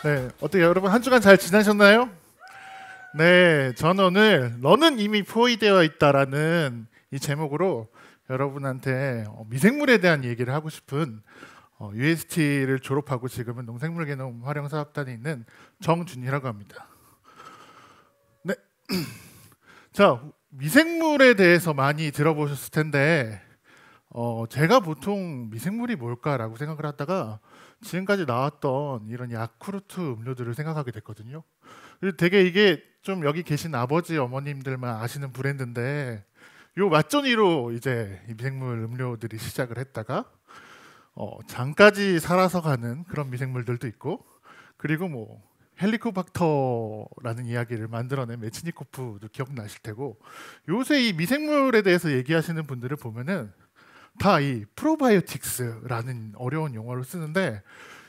네, 어떻게 여러분 한 주간 잘 지나셨나요? 네, 저는 오늘 너는 이미 포위되어 있다라는 이 제목으로 여러분한테 미생물에 대한 얘기를 하고 싶은 UST를 졸업하고 지금은 농생물 개념 활용 사업단에 있는 정준이라고 합니다. 네, 자 미생물에 대해서 많이 들어보셨을 텐데 제가 보통 미생물이 뭘까라고 생각을 하다가 지금까지 나왔던 이런 야쿠르트 음료들을 생각하게 됐거든요. 그리고 되게 이게 좀 여기 계신 아버지 어머님들만 아시는 브랜드인데 요 맛조니로 이제 이 미생물 음료들이 시작을 했다가 장까지 살아서 가는 그런 미생물들도 있고 그리고 뭐 헬리코박터라는 이야기를 만들어낸 메치니코프도 기억나실 테고 요새 이 미생물에 대해서 얘기하시는 분들을 보면은 다 이 프로바이오틱스라는 어려운 용어를 쓰는데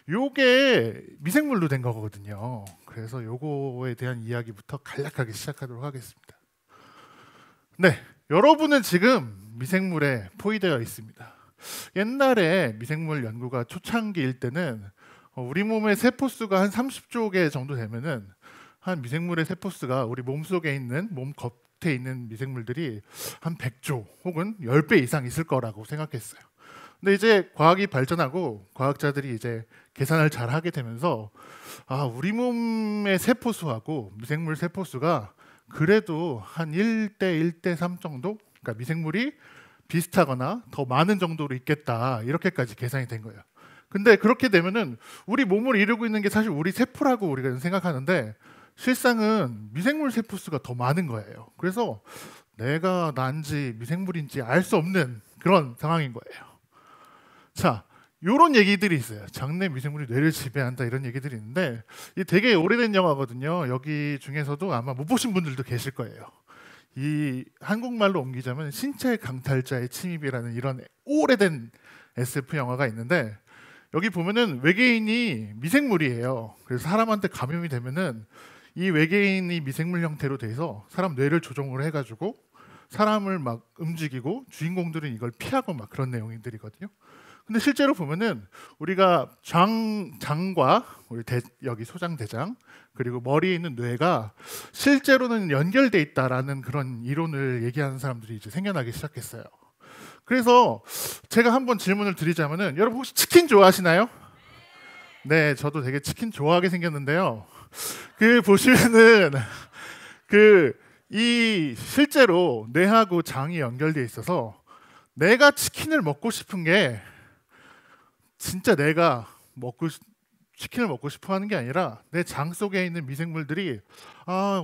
요게 미생물로 된 거거든요. 그래서 요거에 대한 이야기부터 간략하게 시작하도록 하겠습니다. 네, 여러분은 지금 미생물에 포위되어 있습니다. 옛날에 미생물 연구가 초창기일 때는 우리 몸의 세포수가 한 30조 개 정도 되면은 한 미생물의 세포수가 우리 몸 속에 있는 몸 겉에 있는 미생물들이 한 100조 혹은 10배 이상 있을 거라고 생각했어요. 근데 이제 과학이 발전하고 과학자들이 이제 계산을 잘 하게 되면서 우리 몸의 세포수하고 미생물 세포수가 그래도 한 1대 1대 3 정도? 그러니까 미생물이 비슷하거나 더 많은 정도로 있겠다. 이렇게까지 계산이 된 거예요. 근데 그렇게 되면은 우리 몸을 이루고 있는 게 사실 우리 세포라고 우리가 생각하는데 실상은 미생물 세포수가 더 많은 거예요. 그래서 내가 난지 미생물인지 알 수 없는 그런 상황인 거예요. 자, 요런 얘기들이 있어요. 장내 미생물이 뇌를 지배한다 이런 얘기들이 있는데 이게 되게 오래된 영화거든요. 여기 중에서도 아마 못 보신 분들도 계실 거예요. 이 한국말로 옮기자면 신체 강탈자의 침입이라는 이런 오래된 SF 영화가 있는데 여기 보면은 외계인이 미생물이에요. 그래서 사람한테 감염이 되면은 이 외계인이 미생물 형태로 돼서 사람 뇌를 조종을 해가지고 사람을 막 움직이고 주인공들은 이걸 피하고 막 그런 내용들이거든요. 근데 실제로 보면은 우리가 장과 우리 여기 소장대장 그리고 머리에 있는 뇌가 실제로는 연결돼 있다라는 그런 이론을 얘기하는 사람들이 이제 생겨나기 시작했어요. 그래서 제가 한번 질문을 드리자면은 여러분 혹시 치킨 좋아하시나요? 네, 저도 되게 치킨 좋아하게 생겼는데요. 그 보시면은 그 이 실제로 뇌하고 장이 연결돼 있어서 내가 치킨을 먹고 싶은 게 진짜 내가 치킨을 먹고 싶어 하는 게 아니라 내 장 속에 있는 미생물들이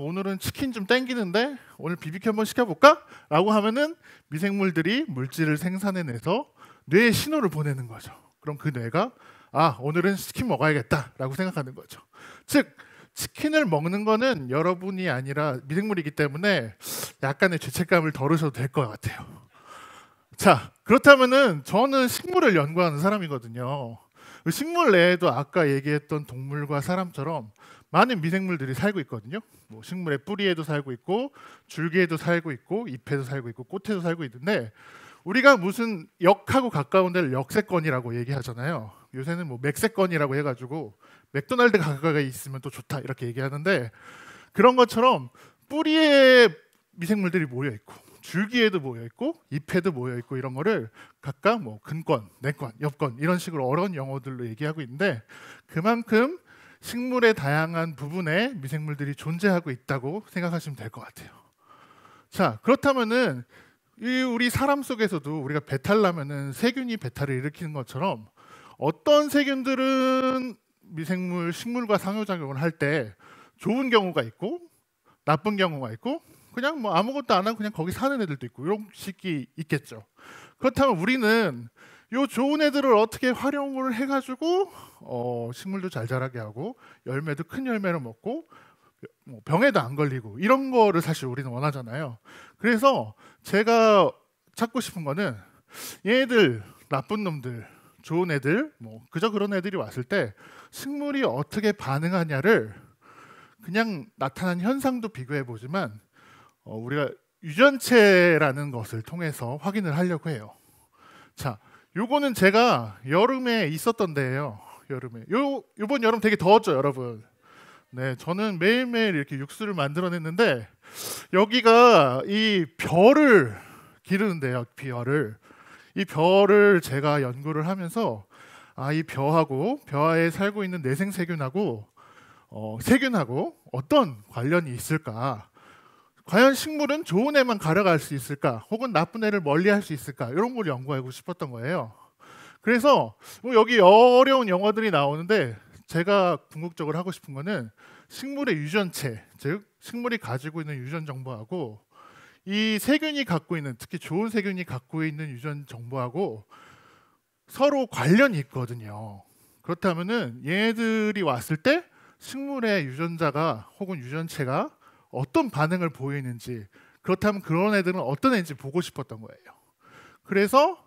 오늘은 치킨 좀 땡기는데 오늘 비비큐 한번 시켜볼까? 라고 하면은 미생물들이 물질을 생산해내서 뇌에 신호를 보내는 거죠. 그럼 그 뇌가 오늘은 치킨 먹어야겠다 라고 생각하는 거죠. 즉 치킨을 먹는 거는 여러분이 아니라 미생물이기 때문에 약간의 죄책감을 덜으셔도 될 것 같아요. 자, 그렇다면은 저는 식물을 연구하는 사람이거든요. 식물 내에도 아까 얘기했던 동물과 사람처럼 많은 미생물들이 살고 있거든요. 뭐 식물의 뿌리에도 살고 있고 줄기에도 살고 있고 잎에도 살고 있고 꽃에도 살고 있는데 우리가 무슨 역하고 가까운 데를 역세권이라고 얘기하잖아요. 요새는 뭐 맥세권이라고 해가지고 맥도날드 가까이 있으면 또 좋다 이렇게 얘기하는데 그런 것처럼 뿌리에 미생물들이 모여 있고 줄기에도 모여 있고 잎에도 모여 있고 이런 거를 각각 뭐 근권, 내권, 옆권 이런 식으로 어려운 용어들로 얘기하고 있는데 그만큼 식물의 다양한 부분에 미생물들이 존재하고 있다고 생각하시면 될 것 같아요. 자, 그렇다면은 우리 사람 속에서도 우리가 배탈 나면은 세균이 배탈을 일으키는 것처럼 어떤 세균들은 미생물, 식물과 상호작용을 할 때 좋은 경우가 있고 나쁜 경우가 있고 그냥 뭐 아무것도 안 하고 그냥 거기 사는 애들도 있고 이런 식이 있겠죠. 그렇다면 우리는 요 좋은 애들을 어떻게 활용을 해가지고 식물도 잘 자라게 하고 열매도 큰 열매를 먹고 뭐 병에도 안 걸리고 이런 거를 사실 우리는 원하잖아요. 그래서 제가 찾고 싶은 거는 얘네들 나쁜 놈들 좋은 애들 뭐 그저 그런 애들이 왔을 때 식물이 어떻게 반응하냐를 그냥 나타난 현상도 비교해 보지만 우리가 유전체라는 것을 통해서 확인을 하려고 해요. 자, 요거는 제가 여름에 있었던 데예요. 여름에. 요번 여름 되게 더웠죠, 여러분. 네, 저는 매일매일 이렇게 육수를 만들어냈는데 여기가 이 별을 기르는데요, 별을. 이 별을 제가 연구를 하면서 이 벼하고 벼에 살고 있는 내생세균하고 세균하고 어떤 관련이 있을까? 과연 식물은 좋은 애만 가려갈 수 있을까? 혹은 나쁜 애를 멀리할 수 있을까? 이런 걸 연구하고 싶었던 거예요. 그래서 여기 어려운 영어들이 나오는데 제가 궁극적으로 하고 싶은 거는 식물의 유전체, 즉 식물이 가지고 있는 유전 정보하고 이 세균이 갖고 있는, 특히 좋은 세균이 갖고 있는 유전 정보하고 서로 관련이 있거든요. 그렇다면은 얘네들이 왔을 때 식물의 유전자가 혹은 유전체가 어떤 반응을 보이는지, 그렇다면 그런 애들은 어떤 애인지 보고 싶었던 거예요. 그래서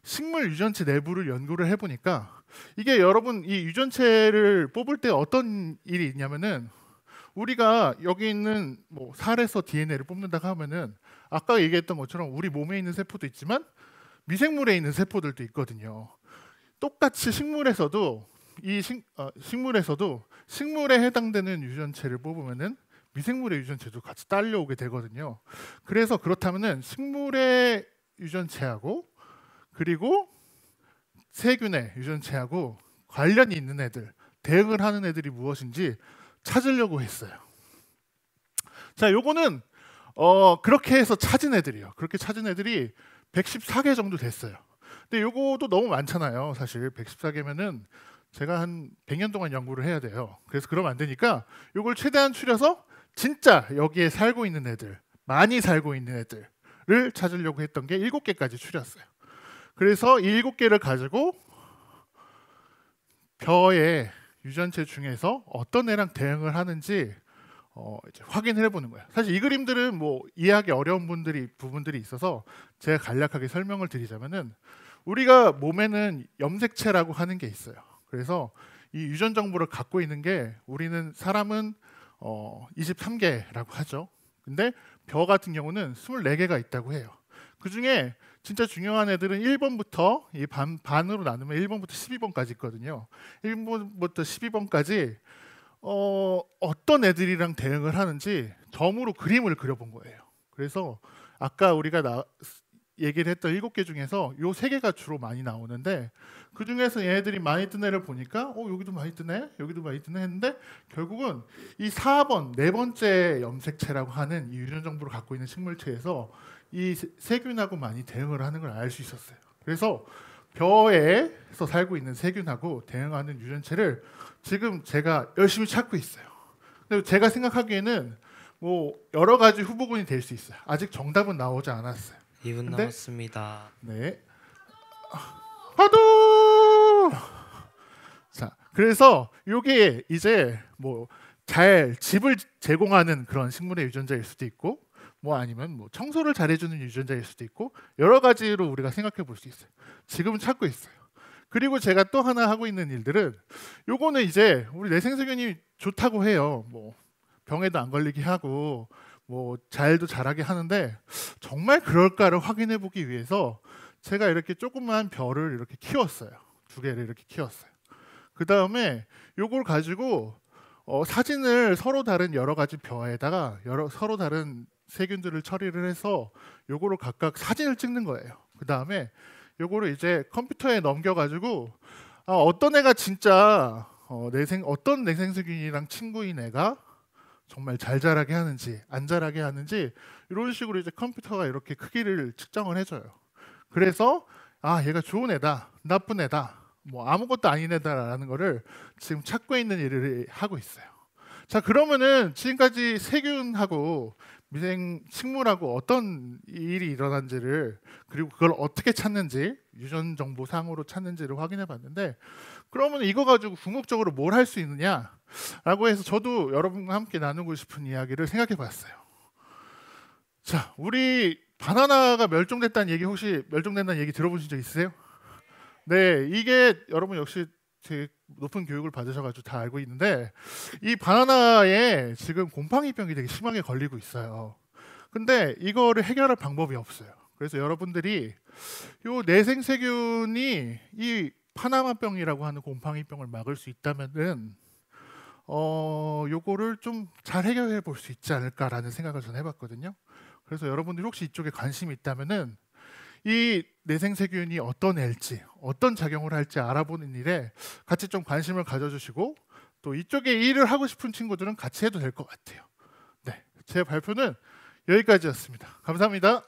식물 유전체 내부를 연구를 해보니까 이게 여러분 이 유전체를 뽑을 때 어떤 일이 있냐면은 우리가 여기 있는 뭐 살에서 DNA를 뽑는다고 하면은 아까 얘기했던 것처럼 우리 몸에 있는 세포도 있지만 미생물에 있는 세포들도 있거든요. 똑같이 식물에서도 식물에서도 식물에 해당되는 유전체를 뽑으면은 미생물의 유전체도 같이 딸려오게 되거든요. 그래서 그렇다면은 식물의 유전체하고 그리고 세균의 유전체하고 관련이 있는 애들, 대응을 하는 애들이 무엇인지 찾으려고 했어요. 자, 요거는 그렇게 해서 찾은 애들이요. 그렇게 찾은 애들이 114개 정도 됐어요. 근데 요거도 너무 많잖아요. 사실 114개면은 제가 한 100년 동안 연구를 해야 돼요. 그래서 그러면 안 되니까 요걸 최대한 추려서 진짜 여기에 살고 있는 애들, 많이 살고 있는 애들을 찾으려고 했던 게 7개까지 추렸어요. 그래서 7개를 가지고 벼의 유전체 중에서 어떤 애랑 대응을 하는지 이제 확인을 해보는 거예요. 사실 이 그림들은 뭐 이해하기 어려운 부분들이 있어서 제가 간략하게 설명을 드리자면은 우리가 몸에는 염색체라고 하는 게 있어요. 그래서 이 유전 정보를 갖고 있는 게 우리는 사람은 23개라고 하죠. 근데 벼 같은 경우는 24개가 있다고 해요. 그 중에 진짜 중요한 애들은 1번부터 이 반으로 나누면 1번부터 12번까지 있거든요. 1번부터 12번까지 어떤 애들이랑 대응을 하는지 점으로 그림을 그려본 거예요. 그래서 아까 우리가 얘기를 했던 7개 중에서 요 3개가 주로 많이 나오는데 그 중에서 얘네들이 많이 뜬 애를 보니까 여기도 많이 뜨네, 여기도 많이 뜨네 했는데 결국은 이 4번, 네 번째 염색체라고 하는 이 유전 정보를 갖고 있는 식물체에서 이 세균하고 많이 대응을 하는 걸 알 수 있었어요. 그래서 벼에서 살고 있는 세균하고 대응하는 유전체를 지금 제가 열심히 찾고 있어요. 근데 제가 생각하기에는 뭐 여러 가지 후보군이 될 수 있어요. 아직 정답은 나오지 않았어요. 2분 남았습니다. 네. 파도. 자, 그래서 이게 이제 뭐 잘 집을 제공하는 그런 식물의 유전자일 수도 있고, 뭐 아니면 뭐 청소를 잘해주는 유전자일 수도 있고 여러 가지로 우리가 생각해 볼 수 있어요. 지금은 찾고 있어요. 그리고 제가 또 하나 하고 있는 일들은 요거는 이제 우리 내생세균이 좋다고 해요. 뭐 병에도 안 걸리게 하고 뭐 잘도 자라게 하는데 정말 그럴까를 확인해 보기 위해서 제가 이렇게 조그만 벼를 이렇게 키웠어요. 2개를 이렇게 키웠어요. 그 다음에 요걸 가지고 사진을 서로 다른 여러 가지 벼에다가 서로 다른 세균들을 처리를 해서 요거를 각각 사진을 찍는 거예요. 그 다음에 요거를 이제 컴퓨터에 넘겨가지고 어떤 애가 진짜 어떤 내생세균이랑 친구인 애가 정말 잘 자라게 하는지 안 자라게 하는지 이런 식으로 이제 컴퓨터가 이렇게 크기를 측정을 해줘요. 그래서 얘가 좋은 애다, 나쁜 애다, 뭐 아무것도 아닌 애다라는 거를 지금 찾고 있는 일을 하고 있어요. 자, 그러면은 지금까지 세균하고 식물하고 어떤 일이 일어난지를, 그리고 그걸 어떻게 찾는지, 유전 정보 상으로 찾는지를 확인해 봤는데, 그러면 이거 가지고 궁극적으로 뭘 할 수 있느냐라고 해서 저도 여러분과 함께 나누고 싶은 이야기를 생각해 봤어요. 자, 우리 바나나가 멸종됐다는 얘기, 혹시 멸종된다는 얘기 들어보신 적 있으세요? 네, 이게 여러분 역시 되게 높은 교육을 받으셔가지고 다 알고 있는데 이 바나나에 지금 곰팡이병이 되게 심하게 걸리고 있어요. 근데 이거를 해결할 방법이 없어요. 그래서 여러분들이 요 내생세균이 이 파나마병이라고 하는 곰팡이병을 막을 수 있다면은 요거를 좀 잘 해결해 볼 수 있지 않을까라는 생각을 저는 해봤거든요. 그래서 여러분들이 혹시 이쪽에 관심이 있다면은 이 내생세균이 어떤 애일지, 어떤 작용을 할지 알아보는 일에 같이 좀 관심을 가져주시고 또 이쪽에 일을 하고 싶은 친구들은 같이 해도 될 것 같아요. 네, 제 발표는 여기까지였습니다. 감사합니다.